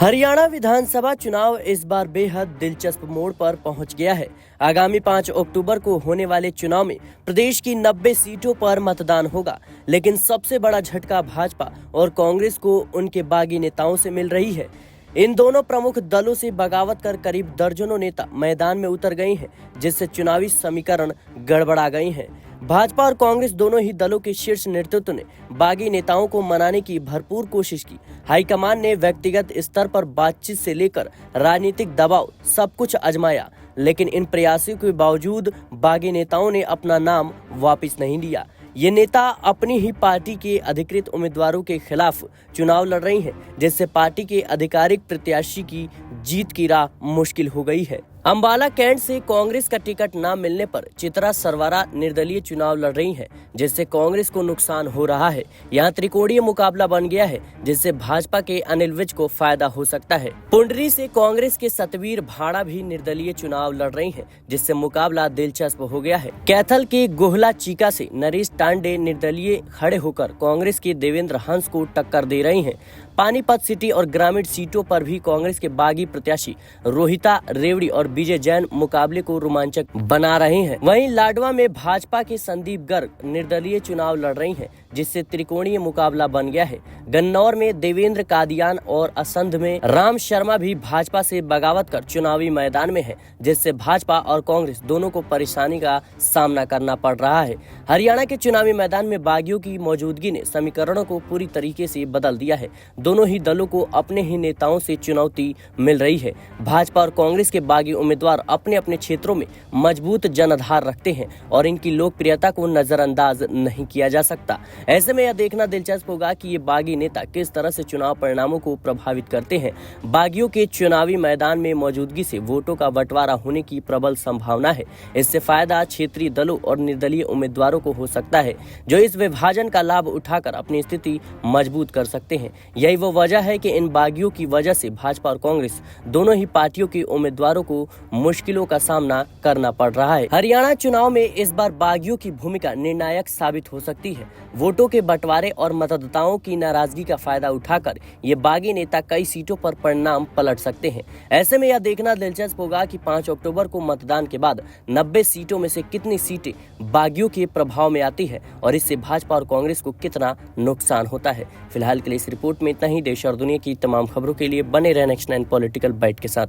हरियाणा विधानसभा चुनाव इस बार बेहद दिलचस्प मोड़ पर पहुंच गया है। आगामी 5 अक्टूबर को होने वाले चुनाव में प्रदेश की 90 सीटों पर मतदान होगा, लेकिन सबसे बड़ा झटका भाजपा और कांग्रेस को उनके बागी नेताओं से मिल रही है। इन दोनों प्रमुख दलों से बगावत कर करीब दर्जनों नेता मैदान में उतर गए हैं, जिससे चुनावी समीकरण गड़बड़ा गए हैं। भाजपा और कांग्रेस दोनों ही दलों के शीर्ष नेतृत्व ने बागी नेताओं को मनाने की भरपूर कोशिश की। हाईकमान ने व्यक्तिगत स्तर पर बातचीत से लेकर राजनीतिक दबाव सब कुछ आजमाया, लेकिन इन प्रयासों के बावजूद बागी नेताओं ने अपना नाम वापस नहीं लिया। ये नेता अपनी ही पार्टी के अधिकृत उम्मीदवारों के खिलाफ चुनाव लड़ रही हैं, जिससे पार्टी के आधिकारिक प्रत्याशी की जीत की राह मुश्किल हो गई है। अंबाला कैंट से कांग्रेस का टिकट न मिलने पर चित्रा सरवारा निर्दलीय चुनाव लड़ रही हैं, जिससे कांग्रेस को नुकसान हो रहा है। यहाँ त्रिकोणीय मुकाबला बन गया है, जिससे भाजपा के अनिल विज को फायदा हो सकता है। पुंडरी से कांग्रेस के सतवीर भाड़ा भी निर्दलीय चुनाव लड़ रही हैं, जिससे मुकाबला दिलचस्प हो गया है। कैथल के गोहला चीका से नरेश टांडे निर्दलीय खड़े होकर कांग्रेस के देवेंद्र हंस को टक्कर दे रही हैं। पानीपत सिटी और ग्रामीण सीटों पर भी कांग्रेस के बागी प्रत्याशी रोहिता रेवड़ी और विजय जैन मुकाबले को रोमांचक बना रहे हैं। वहीं लाडवा में भाजपा के संदीप गर्ग निर्दलीय चुनाव लड़ रही हैं, जिससे त्रिकोणीय मुकाबला बन गया है। गन्नौर में देवेंद्र कादियान और असंध में राम शर्मा भी भाजपा से बगावत कर चुनावी मैदान में है, जिससे भाजपा और कांग्रेस दोनों को परेशानी का सामना करना पड़ रहा है। हरियाणा के चुनावी मैदान में बागियों की मौजूदगी ने समीकरणों को पूरी तरीके से बदल दिया है। दोनों ही दलों को अपने ही नेताओं से चुनौती मिल रही है। भाजपा और कांग्रेस के बागी उम्मीदवार अपने अपने क्षेत्रों में मजबूत जनाधार रखते हैं और इनकी लोकप्रियता को नजरअंदाज नहीं किया जा सकता। ऐसे में यह देखना दिलचस्प होगा कि ये बागी नेता किस तरह से चुनाव परिणामों को प्रभावित करते हैं। बागियों के चुनावी मैदान में मौजूदगी से वोटों का बंटवारा होने की प्रबल संभावना है। इससे फायदा क्षेत्रीय दलों और निर्दलीय उम्मीदवारों को हो सकता है, जो इस विभाजन का लाभ उठाकर अपनी स्थिति मजबूत कर सकते हैं। यही वो वजह है कि इन बागियों की वजह से भाजपा और कांग्रेस दोनों ही पार्टियों के उम्मीदवारों को मुश्किलों का सामना करना पड़ रहा है। हरियाणा चुनाव में इस बार बागियों की भूमिका निर्णायक साबित हो सकती है। वोटों के बंटवारे और मतदाताओं की नाराजगी का फायदा उठाकर ये बागी नेता कई सीटों पर परिणाम पलट सकते हैं। ऐसे में यह देखना दिलचस्प होगा कि 5 अक्टूबर को मतदान के बाद 90 सीटों में से कितनी सीटें बागियों के प्रभाव में आती है और इससे भाजपा और कांग्रेस को कितना नुकसान होता है। फिलहाल के लिए इस रिपोर्ट में इतना ही। देश और दुनिया की तमाम खबरों के लिए बने रहें नेक्स्ट 9 पॉलिटिकल बाइट के साथ।